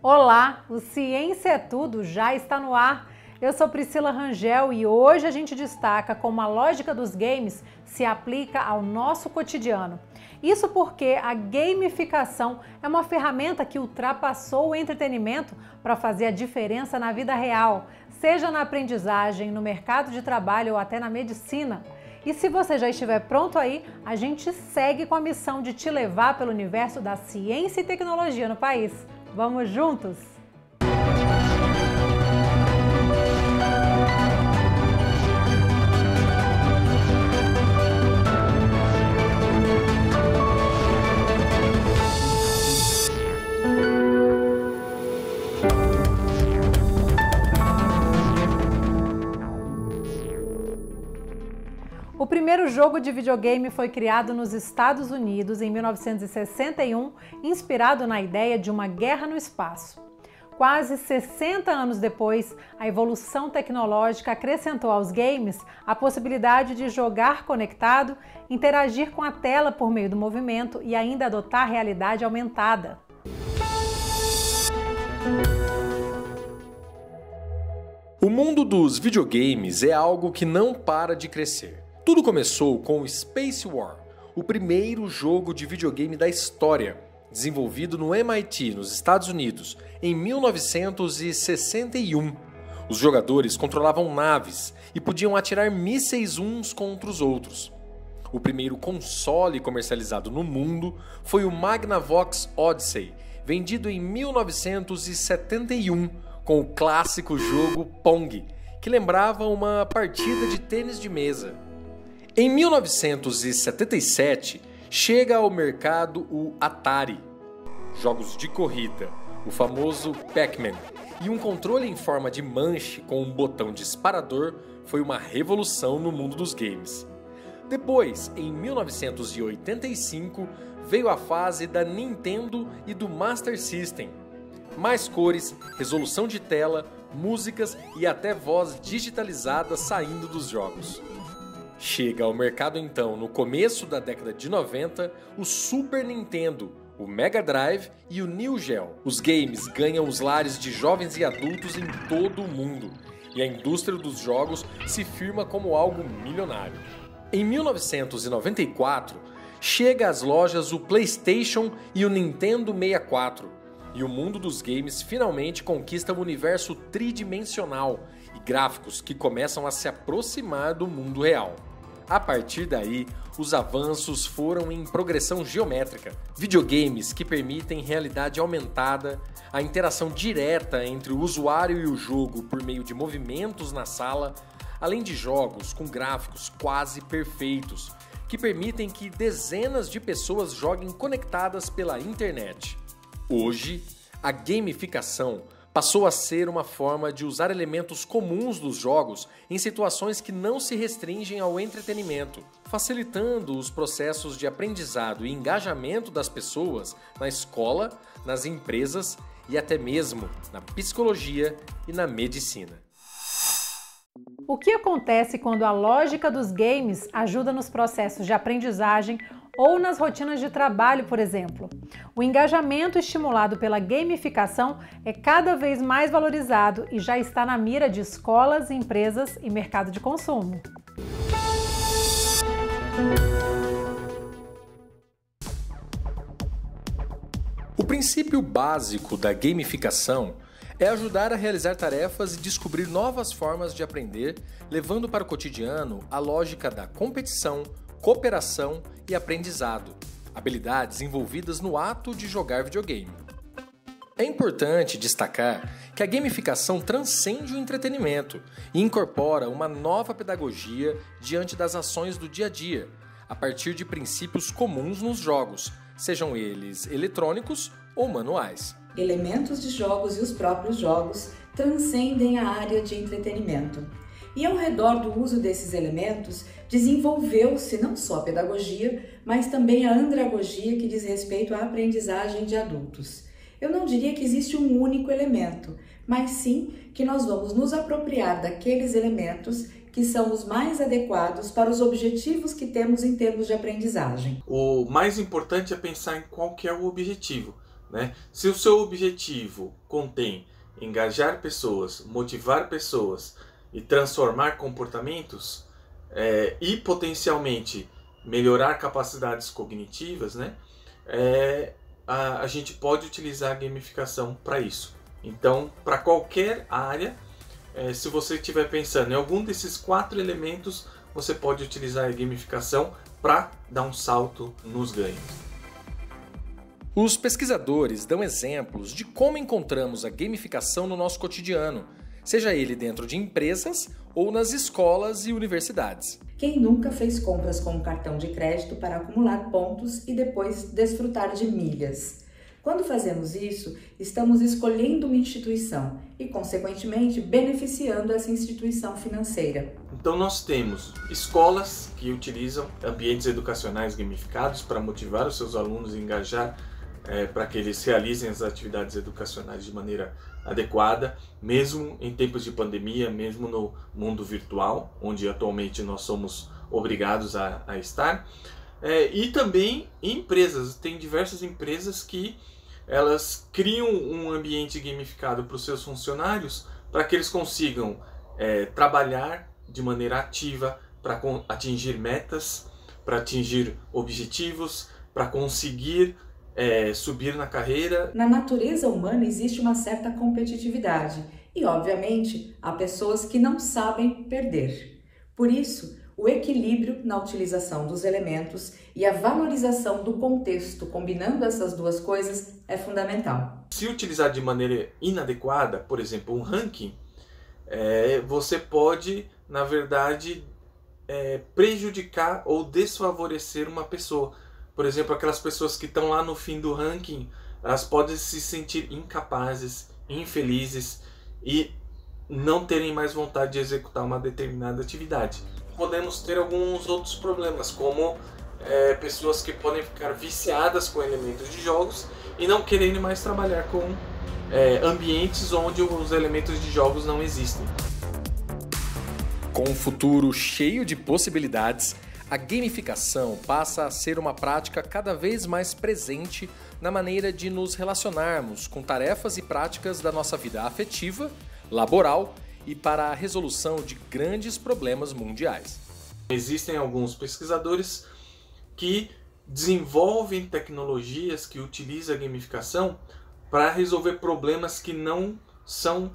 Olá, o Ciência é Tudo já está no ar. Eu sou Priscila Rangel e hoje a gente destaca como a lógica dos games se aplica ao nosso cotidiano. Isso porque a gamificação é uma ferramenta que ultrapassou o entretenimento para fazer a diferença na vida real, seja na aprendizagem, no mercado de trabalho ou até na medicina. E se você já estiver pronto aí, a gente segue com a missão de te levar pelo universo da ciência e tecnologia no país. Vamos juntos? O primeiro jogo de videogame foi criado nos Estados Unidos em 1961, inspirado na ideia de uma guerra no espaço. Quase 60 anos depois, a evolução tecnológica acrescentou aos games a possibilidade de jogar conectado, interagir com a tela por meio do movimento e ainda adotar realidade aumentada. O mundo dos videogames é algo que não para de crescer. Tudo começou com o Space War, o primeiro jogo de videogame da história, desenvolvido no MIT, nos Estados Unidos, em 1961. Os jogadores controlavam naves e podiam atirar mísseis uns contra os outros. O primeiro console comercializado no mundo foi o Magnavox Odyssey, vendido em 1971, com o clássico jogo Pong, que lembrava uma partida de tênis de mesa. Em 1977, chega ao mercado o Atari, jogos de corrida, o famoso Pac-Man e um controle em forma de manche com um botão disparador foi uma revolução no mundo dos games. Depois, em 1985, veio a fase da Nintendo e do Master System. Mais cores, resolução de tela, músicas e até voz digitalizada saindo dos jogos. Chega ao mercado então, no começo da década de 90, o Super Nintendo, o Mega Drive e o Neo Geo. Os games ganham os lares de jovens e adultos em todo o mundo, e a indústria dos jogos se firma como algo milionário. Em 1994, chega às lojas o PlayStation e o Nintendo 64, e o mundo dos games finalmente conquista um universo tridimensional e gráficos que começam a se aproximar do mundo real. A partir daí, os avanços foram em progressão geométrica. Videogames que permitem realidade aumentada, a interação direta entre o usuário e o jogo por meio de movimentos na sala, além de jogos com gráficos quase perfeitos, que permitem que dezenas de pessoas joguem conectadas pela internet. Hoje, a gamificação passou a ser uma forma de usar elementos comuns dos jogos em situações que não se restringem ao entretenimento, facilitando os processos de aprendizado e engajamento das pessoas na escola, nas empresas e até mesmo na psicologia e na medicina. O que acontece quando a lógica dos games ajuda nos processos de aprendizagem ou nas rotinas de trabalho, por exemplo? O engajamento estimulado pela gamificação é cada vez mais valorizado e já está na mira de escolas, empresas e mercado de consumo. O princípio básico da gamificação é ajudar a realizar tarefas e descobrir novas formas de aprender, levando para o cotidiano a lógica da competição, cooperação e aprendizado, habilidades envolvidas no ato de jogar videogame. É importante destacar que a gamificação transcende o entretenimento e incorpora uma nova pedagogia diante das ações do dia a dia, a partir de princípios comuns nos jogos, sejam eles eletrônicos ou manuais. Elementos de jogos e os próprios jogos transcendem a área de entretenimento. E ao redor do uso desses elementos, desenvolveu-se não só a pedagogia, mas também a andragogia que diz respeito à aprendizagem de adultos. Eu não diria que existe um único elemento, mas sim que nós vamos nos apropriar daqueles elementos que são os mais adequados para os objetivos que temos em termos de aprendizagem. O mais importante é pensar em qual que é o objetivo. né? Se o seu objetivo contém engajar pessoas, motivar pessoas e transformar comportamentos e potencialmente melhorar capacidades cognitivas, né? A gente pode utilizar a gamificação para isso. Então, para qualquer área, se você estiver pensando em algum desses 4 elementos, você pode utilizar a gamificação para dar um salto nos ganhos. Os pesquisadores dão exemplos de como encontramos a gamificação no nosso cotidiano, seja ele dentro de empresas ou nas escolas e universidades. Quem nunca fez compras com um cartão de crédito para acumular pontos e depois desfrutar de milhas? Quando fazemos isso, estamos escolhendo uma instituição e, consequentemente, beneficiando essa instituição financeira. Então nós temos escolas que utilizam ambientes educacionais gamificados para motivar os seus alunos e engajar para que eles realizem as atividades educacionais de maneira adequada, mesmo em tempos de pandemia, mesmo no mundo virtual, onde atualmente nós somos obrigados a estar. E também em empresas, tem diversas empresas que elas criam um ambiente gamificado para os seus funcionários para que eles consigam trabalhar de maneira ativa para atingir metas, para atingir objetivos, para conseguir subir na carreira. Na natureza humana existe uma certa competitividade e, obviamente, há pessoas que não sabem perder. Por isso, o equilíbrio na utilização dos elementos e a valorização do contexto, combinando essas duas coisas, é fundamental. Se utilizar de maneira inadequada, por exemplo, um ranking, você pode, na verdade, prejudicar ou desfavorecer uma pessoa. Por exemplo, aquelas pessoas que estão lá no fim do ranking, elas podem se sentir incapazes, infelizes e não terem mais vontade de executar uma determinada atividade. Podemos ter alguns outros problemas, como pessoas que podem ficar viciadas com elementos de jogos e não quererem mais trabalhar com ambientes onde os elementos de jogos não existem. Com um futuro cheio de possibilidades, a gamificação passa a ser uma prática cada vez mais presente na maneira de nos relacionarmos com tarefas e práticas da nossa vida afetiva, laboral e para a resolução de grandes problemas mundiais. Existem alguns pesquisadores que desenvolvem tecnologias que utilizam a gamificação para resolver problemas que não são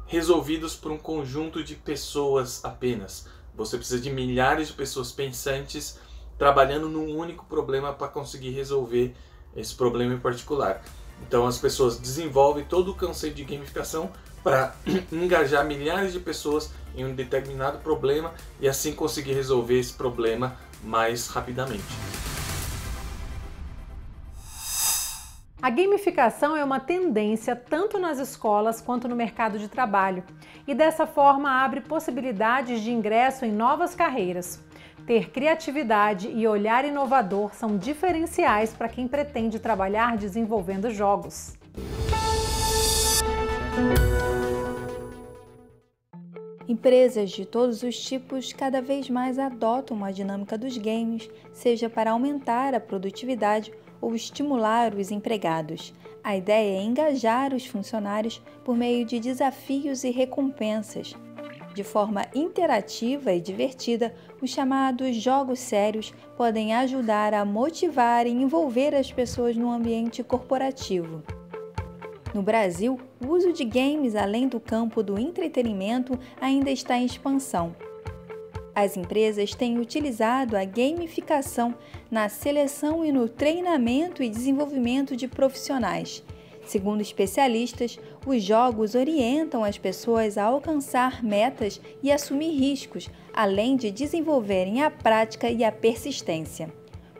resolvidos por um conjunto de pessoas apenas. Você precisa de milhares de pessoas pensantes trabalhando num único problema para conseguir resolver esse problema em particular. Então as pessoas desenvolvem todo o conceito de gamificação para engajar milhares de pessoas em um determinado problema e assim conseguir resolver esse problema mais rapidamente. A gamificação é uma tendência tanto nas escolas quanto no mercado de trabalho e dessa forma abre possibilidades de ingresso em novas carreiras. Ter criatividade e olhar inovador são diferenciais para quem pretende trabalhar desenvolvendo jogos. Empresas de todos os tipos cada vez mais adotam a dinâmica dos games, seja para aumentar a produtividade ou estimular os empregados. A ideia é engajar os funcionários por meio de desafios e recompensas. De forma interativa e divertida, os chamados jogos sérios podem ajudar a motivar e envolver as pessoas no ambiente corporativo. No Brasil, o uso de games além do campo do entretenimento ainda está em expansão. As empresas têm utilizado a gamificação na seleção e no treinamento e desenvolvimento de profissionais. Segundo especialistas, os jogos orientam as pessoas a alcançar metas e assumir riscos, além de desenvolverem a prática e a persistência.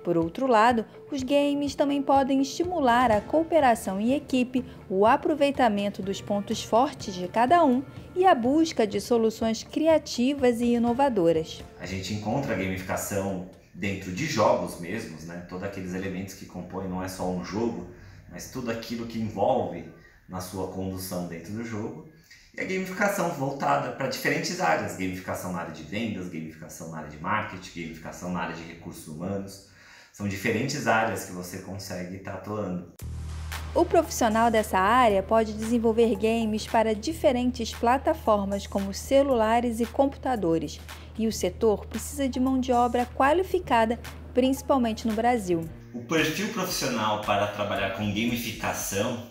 Por outro lado, os games também podem estimular a cooperação em equipe, o aproveitamento dos pontos fortes de cada um e a busca de soluções criativas e inovadoras. A gente encontra a gamificação dentro de jogos mesmos, né? Todos aqueles elementos que compõem não é só um jogo, mas tudo aquilo que envolve na sua condução dentro do jogo. E a gamificação voltada para diferentes áreas, gamificação na área de vendas, gamificação na área de marketing, gamificação na área de recursos humanos. São diferentes áreas que você consegue estar atuando. O profissional dessa área pode desenvolver games para diferentes plataformas como celulares e computadores, e o setor precisa de mão de obra qualificada, principalmente no Brasil. O perfil profissional para trabalhar com gamificação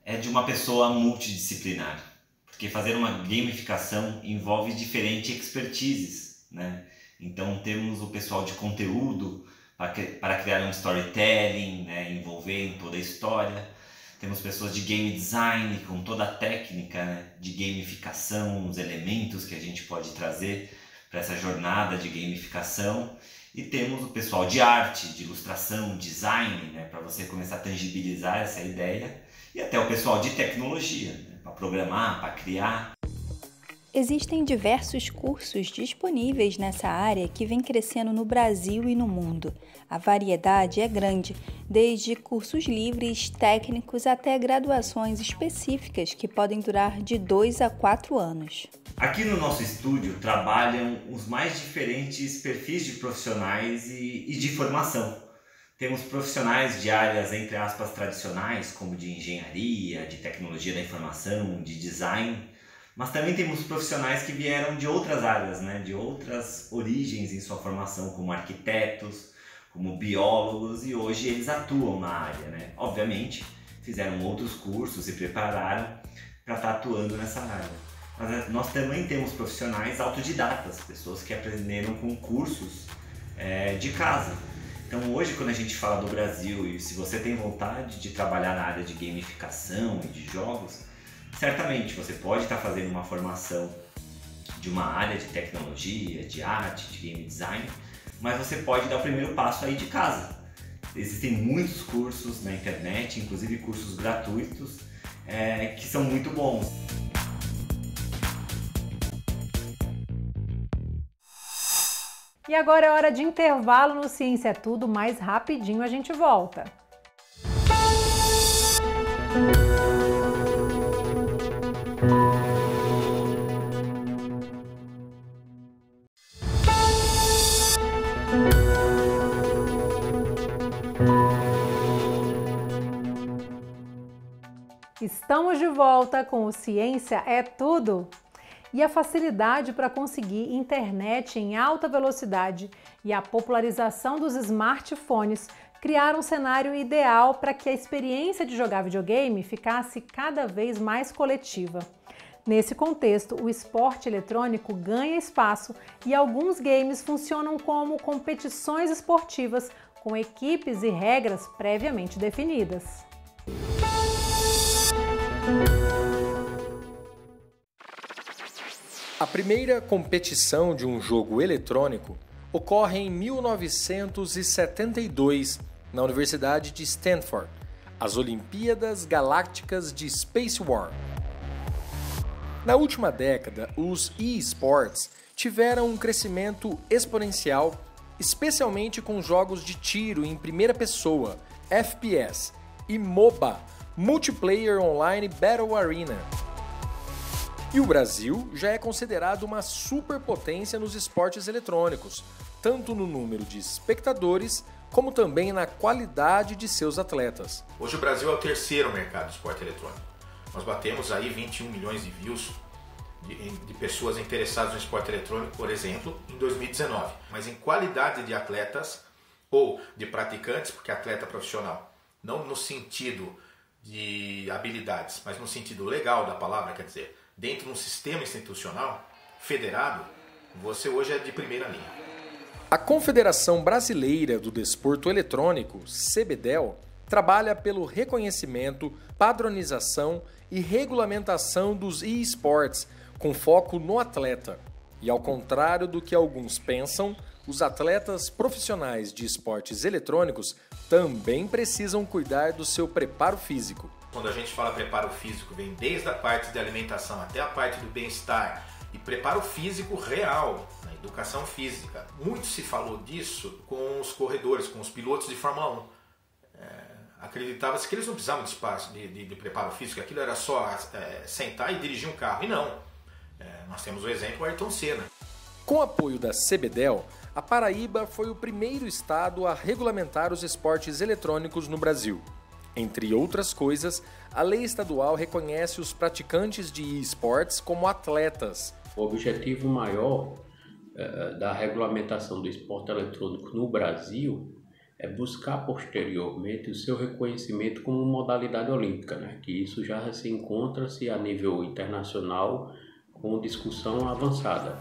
é de uma pessoa multidisciplinar, porque fazer uma gamificação envolve diferentes expertises, né? Então temos o pessoal de conteúdo para criar um storytelling, né, envolvendo toda a história. Temos pessoas de game design com toda a técnica, né, de gamificação, os elementos que a gente pode trazer para essa jornada de gamificação. E temos o pessoal de arte, de ilustração, design, né, para você começar a tangibilizar essa ideia. E até o pessoal de tecnologia, né, para programar, para criar. Existem diversos cursos disponíveis nessa área que vem crescendo no Brasil e no mundo. A variedade é grande, desde cursos livres, técnicos até graduações específicas que podem durar de 2 a 4 anos. Aqui no nosso estúdio trabalham os mais diferentes perfis de profissionais e de formação. Temos profissionais de áreas, entre aspas, tradicionais, como de engenharia, de tecnologia da informação, de design, mas também temos profissionais que vieram de outras áreas, né? De outras origens em sua formação, como arquitetos, como biólogos, e hoje eles atuam na área, né? Obviamente, fizeram outros cursos, se prepararam para estar atuando nessa área. Mas nós também temos profissionais autodidatas, pessoas que aprenderam com cursos de casa. Então hoje, quando a gente fala do Brasil, e se você tem vontade de trabalhar na área de gamificação e de jogos, certamente você pode estar fazendo uma formação de uma área de tecnologia, de arte, de game design, mas você pode dar o primeiro passo aí de casa. Existem muitos cursos na internet, inclusive cursos gratuitos, que são muito bons. E agora é hora de intervalo no Ciência é Tudo, mais rapidinho a gente volta. Estamos de volta com o Ciência é Tudo. E a facilidade para conseguir internet em alta velocidade e a popularização dos smartphones criaram um cenário ideal para que a experiência de jogar videogame ficasse cada vez mais coletiva. Nesse contexto, o esporte eletrônico ganha espaço e alguns games funcionam como competições esportivas com equipes e regras previamente definidas. A primeira competição de um jogo eletrônico ocorre em 1972 na Universidade de Stanford, as Olimpíadas Galácticas de Space War. Na última década, os eSports tiveram um crescimento exponencial, especialmente com jogos de tiro em primeira pessoa, FPS, e MOBA, Multiplayer Online Battle Arena. E o Brasil já é considerado uma superpotência nos esportes eletrônicos, tanto no número de espectadores, como também na qualidade de seus atletas. Hoje o Brasil é o terceiro mercado do esporte eletrônico. Nós batemos aí 21 milhões de views de pessoas interessadas no esporte eletrônico, por exemplo, em 2019. Mas em qualidade de atletas ou de praticantes, porque atleta profissional, não no sentido de habilidades, mas no sentido legal da palavra, quer dizer, dentro de um sistema institucional federado, você hoje é de primeira linha. A Confederação Brasileira do Desporto Eletrônico, CBDEL, trabalha pelo reconhecimento, padronização e regulamentação dos eSports, com foco no atleta. E ao contrário do que alguns pensam, os atletas profissionais de esportes eletrônicos também precisam cuidar do seu preparo físico. Quando a gente fala preparo físico, vem desde a parte de alimentação até a parte do bem-estar e preparo físico real, na educação física. Muito se falou disso com os corredores, com os pilotos de Fórmula 1. Acreditava-se que eles não precisavam de espaço de preparo físico, aquilo era só sentar e dirigir um carro. E não. Nós temos o exemplo do Ayrton Senna. Com o apoio da CBDEL, a Paraíba foi o primeiro estado a regulamentar os esportes eletrônicos no Brasil. Entre outras coisas, a lei estadual reconhece os praticantes de esportes como atletas. O objetivo maior da regulamentação do esporte eletrônico no Brasil é buscar posteriormente o seu reconhecimento como modalidade olímpica, né? Que isso já se encontra-se a nível internacional com discussão avançada.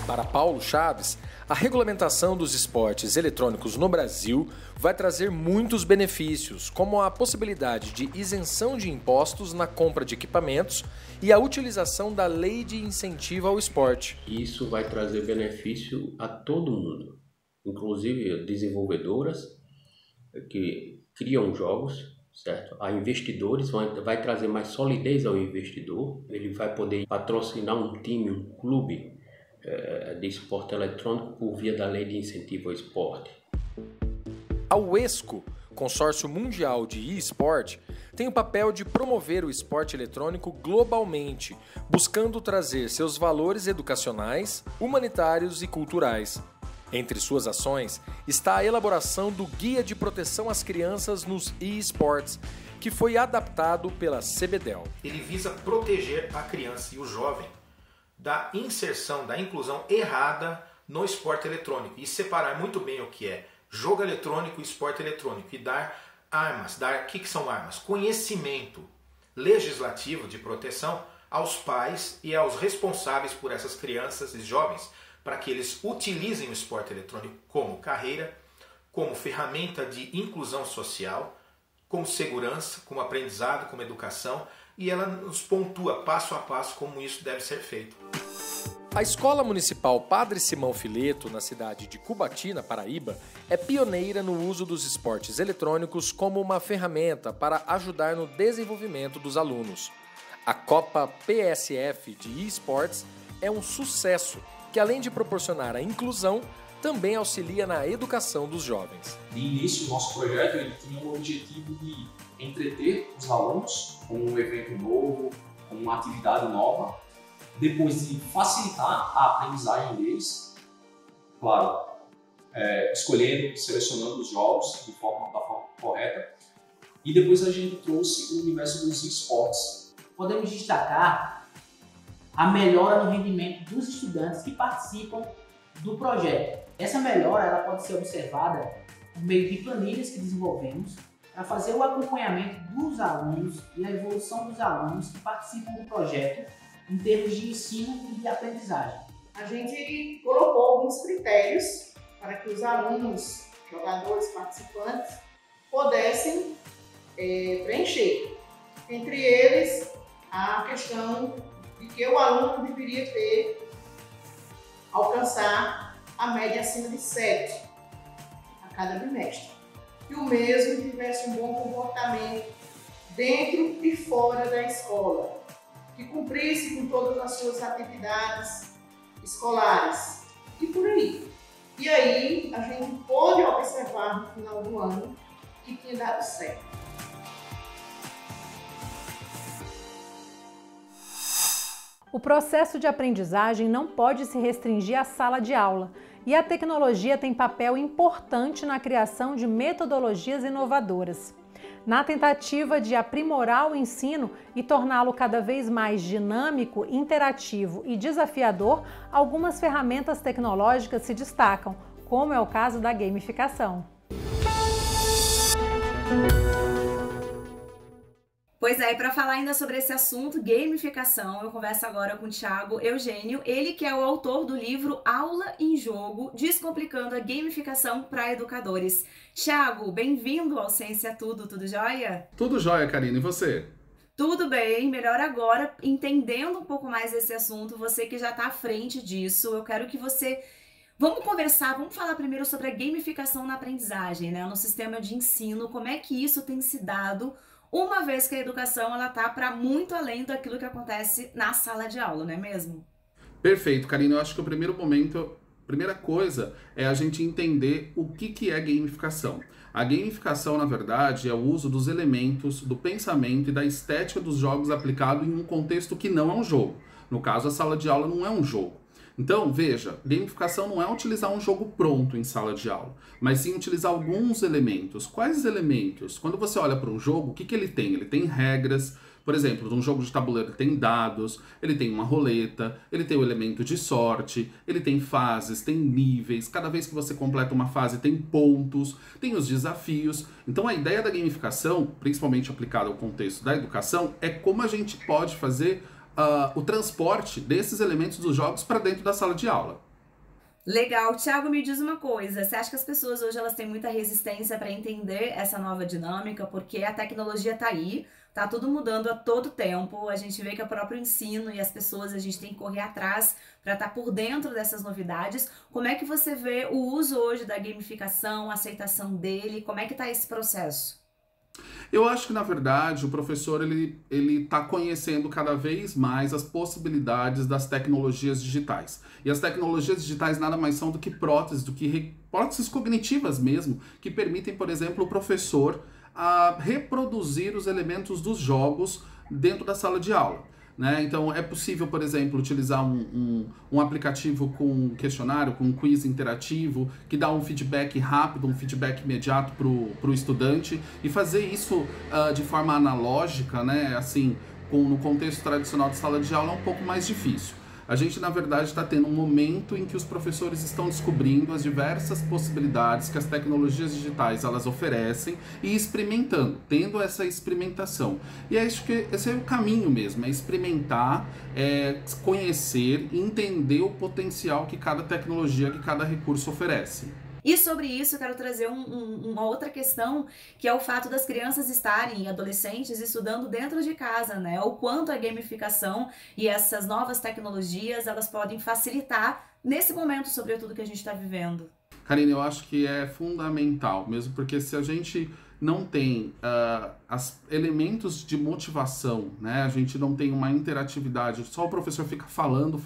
Para Paulo Chaves, a regulamentação dos esportes eletrônicos no Brasil vai trazer muitos benefícios, como a possibilidade de isenção de impostos na compra de equipamentos e a utilização da lei de incentivo ao esporte. Isso vai trazer benefício a todo mundo, inclusive desenvolvedoras que criam jogos, certo? A investidores, vai trazer mais solidez ao investidor, ele vai poder patrocinar um time, um clube de esporte eletrônico por via da lei de incentivo ao esporte. A UESCO, Consórcio Mundial de eSport, tem o papel de promover o esporte eletrônico globalmente, buscando trazer seus valores educacionais, humanitários e culturais. Entre suas ações está a elaboração do Guia de Proteção às Crianças nos eSports, que foi adaptado pela CBDEL. Ele visa proteger a criança e o jovem da inserção, da inclusão errada no esporte eletrônico e separar muito bem o que é jogo eletrônico e esporte eletrônico e dar armas, o que são armas? Conhecimento legislativo de proteção aos pais e aos responsáveis por essas crianças e jovens para que eles utilizem o esporte eletrônico como carreira, como ferramenta de inclusão social, como segurança, como aprendizado, como educação, e ela nos pontua passo a passo como isso deve ser feito. A Escola Municipal Padre Simão Fileto, na cidade de Cubati, na Paraíba, é pioneira no uso dos esportes eletrônicos como uma ferramenta para ajudar no desenvolvimento dos alunos. A Copa PSF de eSports é um sucesso que, além de proporcionar a inclusão, também auxilia na educação dos jovens. De início, o nosso projeto ele tinha o objetivo de entreter os alunos com um evento novo, com uma atividade nova, depois de facilitar a aprendizagem deles, claro, escolhendo, selecionando os jogos da forma correta, e depois a gente trouxe o universo dos esportes. Podemos destacar a melhora no rendimento dos estudantes que participam do projeto. Essa melhora ela pode ser observada por meio de planilhas que desenvolvemos para fazer o acompanhamento dos alunos e a evolução dos alunos que participam do projeto em termos de ensino e de aprendizagem. A gente colocou alguns critérios para que os alunos, jogadores, participantes, pudessem preencher. Entre eles, a questão de que o aluno deveria alcançar a média acima de 7 a cada bimestre. Que o mesmo tivesse um bom comportamento dentro e fora da escola, que cumprisse com todas as suas atividades escolares e por aí. E aí a gente pôde observar no final do ano que tinha dado certo. O processo de aprendizagem não pode se restringir à sala de aula, e a tecnologia tem papel importante na criação de metodologias inovadoras. Na tentativa de aprimorar o ensino e torná-lo cada vez mais dinâmico, interativo e desafiador, algumas ferramentas tecnológicas se destacam, como é o caso da gamificação. Pois é, para falar ainda sobre esse assunto, gamificação, eu converso agora com o Thiago Eugênio, ele que é o autor do livro Aula em Jogo, Descomplicando a Gamificação para Educadores. Thiago, bem-vindo ao Ciência Tudo, tudo jóia? Tudo jóia, Karina, e você? Tudo bem, melhor agora, entendendo um pouco mais desse assunto, você que já está à frente disso, eu quero que você... Vamos conversar, vamos falar primeiro sobre a gamificação na aprendizagem, né? No sistema de ensino, como é que isso tem se dado, uma vez que a educação ela tá para muito além daquilo que acontece na sala de aula, não é mesmo? Perfeito, Karina. Eu acho que o primeiro momento, a primeira coisa é a gente entender o que é gamificação. A gamificação, na verdade, é o uso dos elementos, do pensamento e da estética dos jogos aplicado em um contexto que não é um jogo. No caso, a sala de aula não é um jogo. Então, veja, gamificação não é utilizar um jogo pronto em sala de aula, mas sim utilizar alguns elementos. Quais elementos? Quando você olha para um jogo, o que ele tem? Ele tem regras. Por exemplo, num jogo de tabuleiro ele tem dados, ele tem uma roleta, ele tem o elemento de sorte, ele tem fases, tem níveis, cada vez que você completa uma fase tem pontos, tem os desafios. Então a ideia da gamificação, principalmente aplicada ao contexto da educação, é como a gente pode fazer o transporte desses elementos dos jogos para dentro da sala de aula. Legal. Thiago, me diz uma coisa, você acha que as pessoas hoje elas têm muita resistência para entender essa nova dinâmica, porque a tecnologia está aí, tá tudo mudando a todo tempo, a gente vê que é o próprio ensino e as pessoas, a gente tem que correr atrás para estar por dentro dessas novidades. Como é que você vê o uso hoje da gamificação, a aceitação dele, como é que está esse processo? Eu acho que, na verdade, o professor ele está conhecendo cada vez mais as possibilidades das tecnologias digitais. E as tecnologias digitais nada mais são do que próteses cognitivas mesmo, que permitem, por exemplo, o professor reproduzir os elementos dos jogos dentro da sala de aula. Né? Então é possível, por exemplo, utilizar um aplicativo com questionário, com um quiz interativo, que dá um feedback rápido, um feedback imediato para o estudante, e fazer isso de forma analógica, né? Assim, no contexto tradicional de sala de aula é um pouco mais difícil. A gente, na verdade, está tendo um momento em que os professores estão descobrindo as diversas possibilidades que as tecnologias digitais elas oferecem e experimentando, tendo essa experimentação. E acho que esse é o caminho mesmo, é experimentar, conhecer e entender o potencial que cada tecnologia, que cada recurso oferece. E sobre isso eu quero trazer uma outra questão, que é o fato das crianças estarem, adolescentes, estudando dentro de casa, né? O quanto a gamificação e essas novas tecnologias, elas podem facilitar nesse momento, sobretudo, que a gente está vivendo. Karine, eu acho que é fundamental, mesmo porque se a gente não tem elementos de motivação, né? A gente não tem uma interatividade, só o professor fica falando,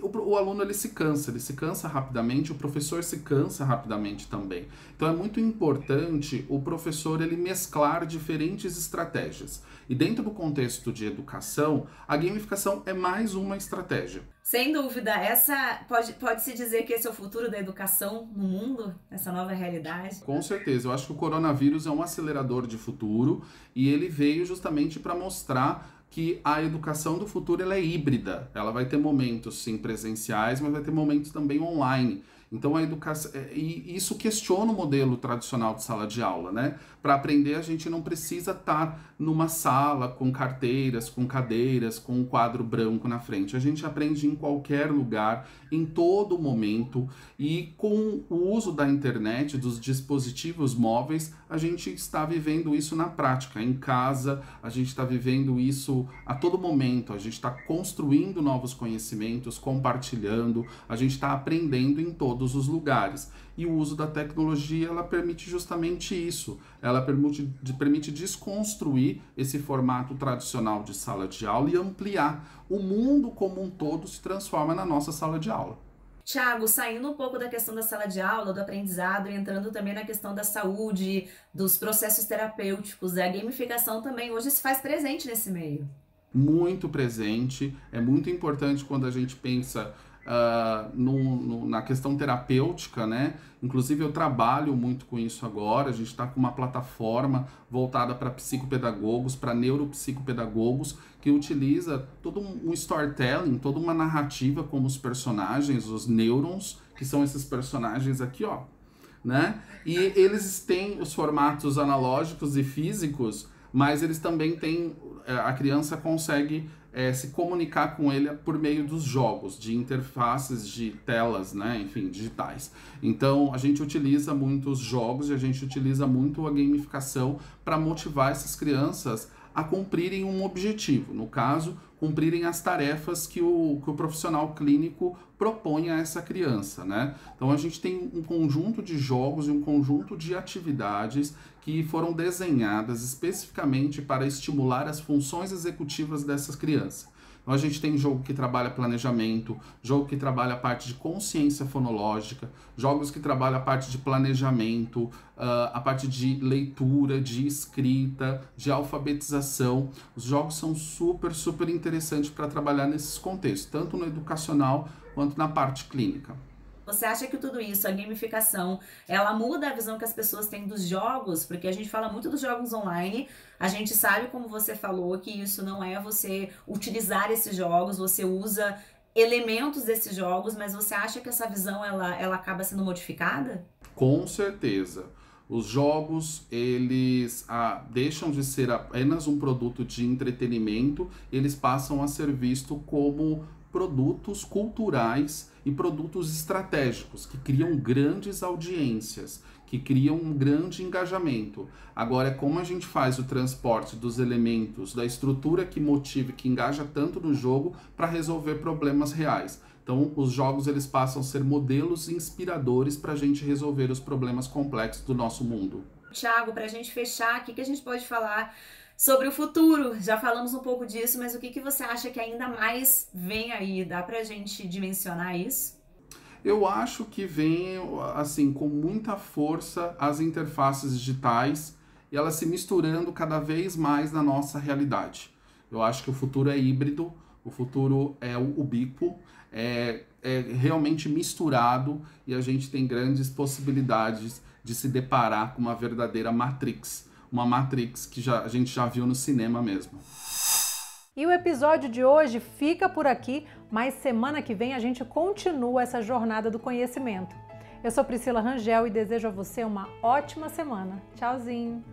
o aluno ele se cansa rapidamente, o professor se cansa rapidamente também. Então é muito importante o professor ele mesclar diferentes estratégias. E dentro do contexto de educação, a gamificação é mais uma estratégia. Sem dúvida, essa pode-se dizer que esse é o futuro da educação no mundo, essa nova realidade? Com certeza, eu acho que o coronavírus é um acelerador de futuro e ele veio justamente para mostrar que a educação do futuro ela é híbrida. Ela vai ter momentos, sim, presenciais, mas vai ter momentos também online. Então a educação, e isso questiona o modelo tradicional de sala de aula, né? Para aprender a gente não precisa estar numa sala com carteiras, com cadeiras, com um quadro branco na frente. A gente aprende em qualquer lugar, em todo momento, e com o uso da internet, dos dispositivos móveis, a gente está vivendo isso na prática. Em casa, a gente está vivendo isso a todo momento, a gente está construindo novos conhecimentos, compartilhando, a gente está aprendendo em todos os lugares. E o uso da tecnologia, ela permite justamente isso. Ela permite desconstruir esse formato tradicional de sala de aula e ampliar. O mundo como um todo se transforma na nossa sala de aula. Thiago, saindo um pouco da questão da sala de aula, do aprendizado, e entrando também na questão da saúde, dos processos terapêuticos, a gamificação também hoje se faz presente nesse meio. Muito presente, é muito importante quando a gente pensa na questão terapêutica, né? Inclusive eu trabalho muito com isso agora, a gente está com uma plataforma voltada para psicopedagogos, para neuropsicopedagogos, que utiliza todo um storytelling, toda uma narrativa como os personagens, os neurons, que são esses personagens aqui, ó, né? E eles têm os formatos analógicos e físicos, mas eles também têm, a criança consegue se comunicar com ele por meio dos jogos, de interfaces de telas, né, enfim, digitais. Então, a gente utiliza muito os jogos e a gente utiliza muito a gamificação para motivar essas crianças a cumprirem um objetivo. No caso, cumprirem as tarefas que o profissional clínico propõe a essa criança, né? Então a gente tem um conjunto de jogos e um conjunto de atividades que foram desenhadas especificamente para estimular as funções executivas dessas crianças. Então a gente tem jogo que trabalha planejamento, jogo que trabalha a parte de consciência fonológica, jogos que trabalham a parte de planejamento, a parte de leitura, de escrita, de alfabetização. Os jogos são super interessantes para trabalhar nesses contextos, tanto no educacional quanto na parte clínica. Você acha que tudo isso, a gamificação, ela muda a visão que as pessoas têm dos jogos? Porque a gente fala muito dos jogos online, a gente sabe, como você falou, que isso não é você utilizar esses jogos, você usa elementos desses jogos, mas você acha que essa visão, ela acaba sendo modificada? Com certeza. Os jogos, eles deixam de ser apenas um produto de entretenimento, eles passam a ser vistos como produtos culturais e produtos estratégicos, que criam grandes audiências, que criam um grande engajamento. Agora, é como a gente faz o transporte dos elementos, da estrutura que motiva, que engaja tanto no jogo, para resolver problemas reais. Então, os jogos eles passam a ser modelos inspiradores para a gente resolver os problemas complexos do nosso mundo. Thiago, para a gente fechar, o que a gente pode falar sobre o futuro? Já falamos um pouco disso, mas o que você acha que ainda mais vem aí? Dá pra gente dimensionar isso? Eu acho que vem, assim, com muita força as interfaces digitais e elas se misturando cada vez mais na nossa realidade. Eu acho que o futuro é híbrido, o futuro é ubíquo, é realmente misturado e a gente tem grandes possibilidades de se deparar com uma verdadeira Matrix. Uma Matrix que a gente já viu no cinema mesmo. E o episódio de hoje fica por aqui, mas semana que vem a gente continua essa jornada do conhecimento. Eu sou Priscila Rangel e desejo a você uma ótima semana. Tchauzinho!